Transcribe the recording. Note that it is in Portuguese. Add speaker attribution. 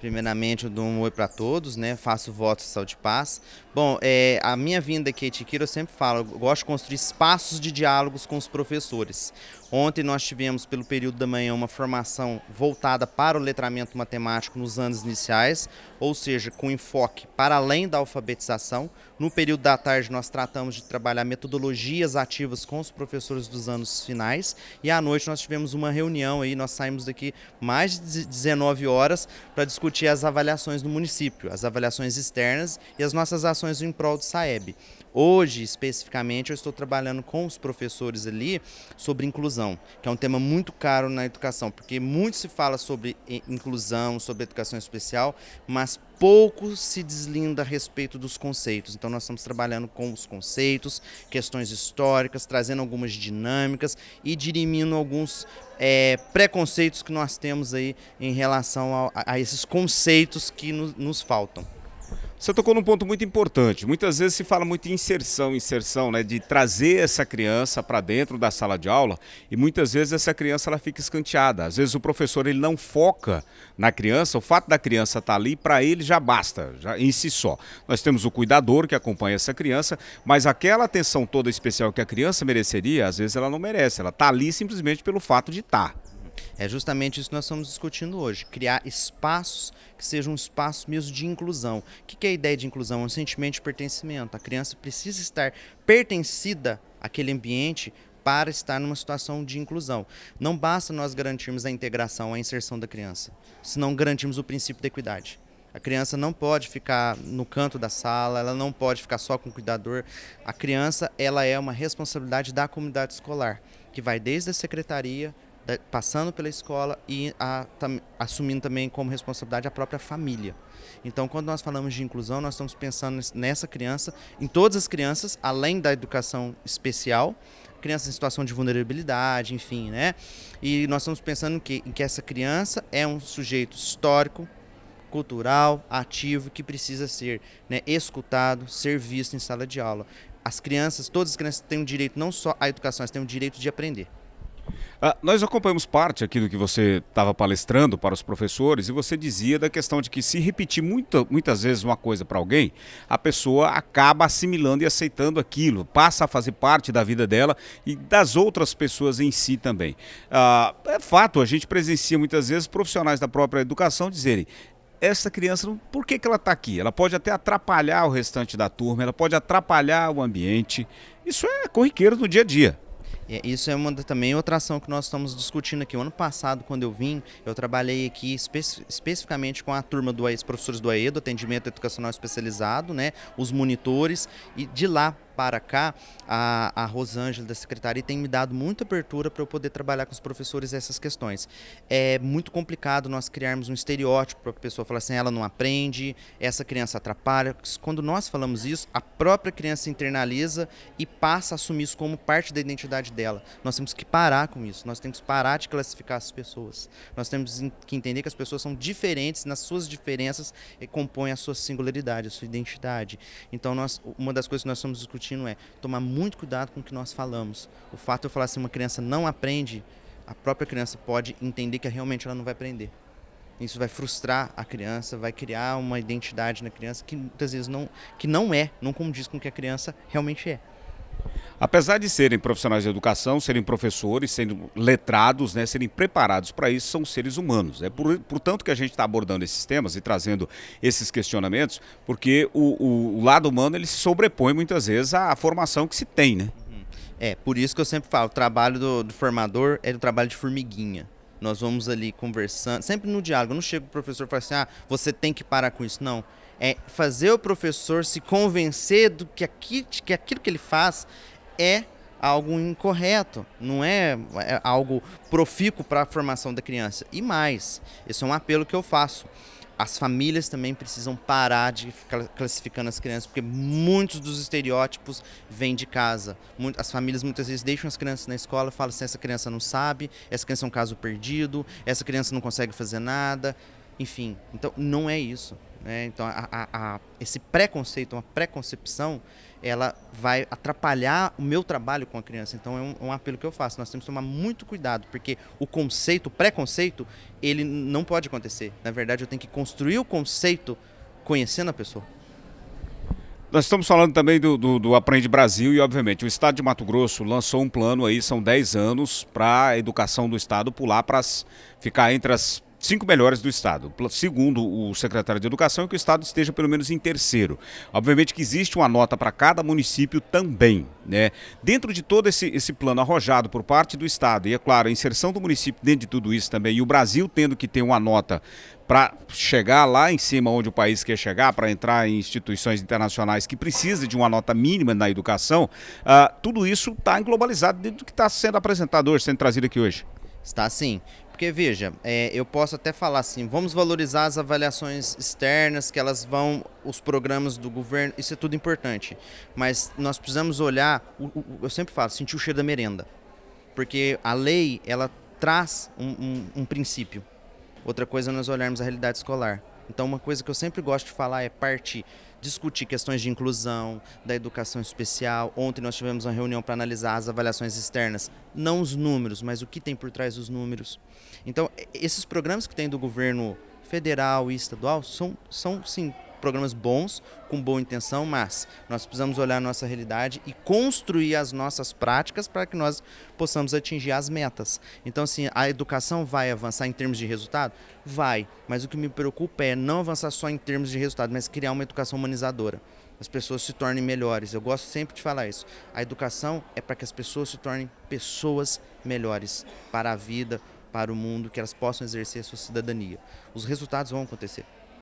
Speaker 1: Primeiramente, eu dou um oi para todos, né? Faço votos de saúde e paz. Bom, a minha vinda aqui a Itiquira, eu sempre falo, eu gosto de construir espaços de diálogos com os professores. Ontem nós tivemos, pelo período da manhã, uma formação voltada para o letramento matemático nos anos iniciais, ou seja, com enfoque para além da alfabetização. No período da tarde, nós tratamos de trabalhar metodologias ativas com os professores dos anos finais. E à noite, nós tivemos uma reunião aí, nós saímos daqui mais de 19 horas para discutir as avaliações do município, as avaliações externas e as nossas ações em prol do SAEB. Hoje, especificamente, eu estou trabalhando com os professores ali sobre inclusão, que é um tema muito caro na educação, porque muito se fala sobre inclusão, sobre educação especial, mas pouco se deslinda a respeito dos conceitos. Então nós estamos trabalhando com os conceitos, questões históricas, trazendo algumas dinâmicas e dirimindo alguns preconceitos que nós temos aí em relação a esses conceitos que nos faltam.
Speaker 2: Você tocou num ponto muito importante. Muitas vezes se fala muito em inserção, né, de trazer essa criança para dentro da sala de aula e muitas vezes essa criança ela fica escanteada. Às vezes o professor ele não foca na criança, o fato da criança estar ali para ele já basta, já em si só. Nós temos o cuidador que acompanha essa criança, mas aquela atenção toda especial que a criança mereceria, às vezes ela não merece. Ela está ali simplesmente pelo fato de estar.
Speaker 1: É justamente isso que nós estamos discutindo hoje, criar espaços que sejam espaços mesmo de inclusão. O que é a ideia de inclusão? É um sentimento de pertencimento. A criança precisa estar pertencida àquele ambiente para estar numa situação de inclusão. Não basta nós garantirmos a integração, a inserção da criança, se não garantirmos o princípio da equidade. A criança não pode ficar no canto da sala, ela não pode ficar só com o cuidador. A criança, ela é uma responsabilidade da comunidade escolar, que vai desde a secretaria, passando pela escola e assumindo também como responsabilidade a própria família. Então, quando nós falamos de inclusão, nós estamos pensando nessa criança, em todas as crianças, além da educação especial, crianças em situação de vulnerabilidade, enfim, né? E nós estamos pensando em que essa criança é um sujeito histórico, cultural, ativo, que precisa ser, né, escutado, ser visto em sala de aula. As crianças, todas as crianças têm o direito não só à educação, elas têm o direito de aprender.
Speaker 2: Nós acompanhamos parte aqui do que você estava palestrando para os professores e você dizia da questão de que se repetir muitas vezes uma coisa para alguém, a pessoa acaba assimilando e aceitando aquilo, passa a fazer parte da vida dela e das outras pessoas em si também. É fato, a gente presencia muitas vezes profissionais da própria educação dizerem: essa criança, por que ela está aqui? Ela pode até atrapalhar o restante da turma, ela pode atrapalhar o ambiente. Isso é corriqueiro no dia a dia.
Speaker 1: Isso é também outra ação que nós estamos discutindo aqui. O ano passado, quando eu vim, eu trabalhei aqui especificamente com a turma dos professores do AE, do Atendimento Educacional Especializado, né, os monitores, e de lá para cá, a Rosângela da secretaria tem me dado muita abertura para eu poder trabalhar com os professores essas questões. É muito complicado nós criarmos um estereótipo para a pessoa falar assim: ela não aprende, essa criança atrapalha. Quando nós falamos isso, a própria criança internaliza e passa a assumir isso como parte da identidade dela. Nós temos que parar com isso, nós temos que parar de classificar as pessoas. Nós temos que entender que as pessoas são diferentes, nas suas diferenças e compõem a sua singularidade, a sua identidade. Então, uma das coisas que nós estamos discutindo é tomar muito cuidado com o que nós falamos. O fato de eu falar assim, uma criança não aprende, a própria criança pode entender que realmente ela não vai aprender. Isso vai frustrar a criança, vai criar uma identidade na criança que muitas vezes não condiz com o que a criança realmente é.
Speaker 2: Apesar de serem profissionais de educação, serem professores, serem letrados, né, serem preparados para isso, são seres humanos. É portanto que a gente está abordando esses temas e trazendo esses questionamentos, porque o lado humano ele se sobrepõe muitas vezes à formação que se tem, né?
Speaker 1: Por isso que eu sempre falo, o trabalho do formador é o trabalho de formiguinha. Nós vamos ali conversando, sempre no diálogo. Eu não chego para o professor e falo assim: você tem que parar com isso. Não. É fazer o professor se convencer que aquilo que ele faz é algo incorreto, não é algo profícuo para a formação da criança. E mais, esse é um apelo que eu faço. As famílias também precisam parar de ficar classificando as crianças, porque muitos dos estereótipos vêm de casa. As famílias muitas vezes deixam as crianças na escola e falam assim: essa criança não sabe, essa criança é um caso perdido, essa criança não consegue fazer nada. enfim. Então, não é isso. Né? Então, esse preconceito, uma preconcepção, ela vai atrapalhar o meu trabalho com a criança. Então, é um apelo que eu faço. Nós temos que tomar muito cuidado, porque o conceito, o preconceito, ele não pode acontecer. Na verdade, eu tenho que construir o conceito conhecendo a pessoa.
Speaker 2: Nós estamos falando também do Aprende Brasil e, obviamente, o Estado de Mato Grosso lançou um plano aí, são 10 anos, para a educação do Estado pular para ficar entre as 5 melhores do Estado. Segundo o secretário de Educação, é que o Estado esteja pelo menos em terceiro. Obviamente que existe uma nota para cada município também, né? Dentro de todo esse plano arrojado por parte do Estado, e é claro, a inserção do município dentro de tudo isso também, e o Brasil tendo que ter uma nota para chegar lá em cima onde o país quer chegar, para entrar em instituições internacionais que precisa de uma nota mínima na educação, tudo isso está globalizado dentro do que está sendo apresentado hoje, sendo trazido aqui hoje.
Speaker 1: Está sim. Porque, veja, eu posso até falar assim, vamos valorizar as avaliações externas, que elas vão, os programas do governo, isso é tudo importante. Mas nós precisamos olhar, eu sempre falo, sentir o cheiro da merenda. Porque a lei, ela traz um princípio. Outra coisa é nós olharmos a realidade escolar. Então, uma coisa que eu sempre gosto de falar é discutir questões de inclusão, da educação especial. Ontem nós tivemos uma reunião para analisar as avaliações externas, não os números, mas o que tem por trás dos números. Então, esses programas que tem do governo federal e estadual são sim, programas bons, com boa intenção, mas nós precisamos olhar a nossa realidade e construir as nossas práticas para que nós possamos atingir as metas. Então, assim, a educação vai avançar em termos de resultado? Vai, mas o que me preocupa é não avançar só em termos de resultado, mas criar uma educação humanizadora. As pessoas se tornem melhores. Eu gosto sempre de falar isso. A educação é para que as pessoas se tornem pessoas melhores para a vida, para o mundo, que elas possam exercer a sua cidadania. Os resultados vão acontecer.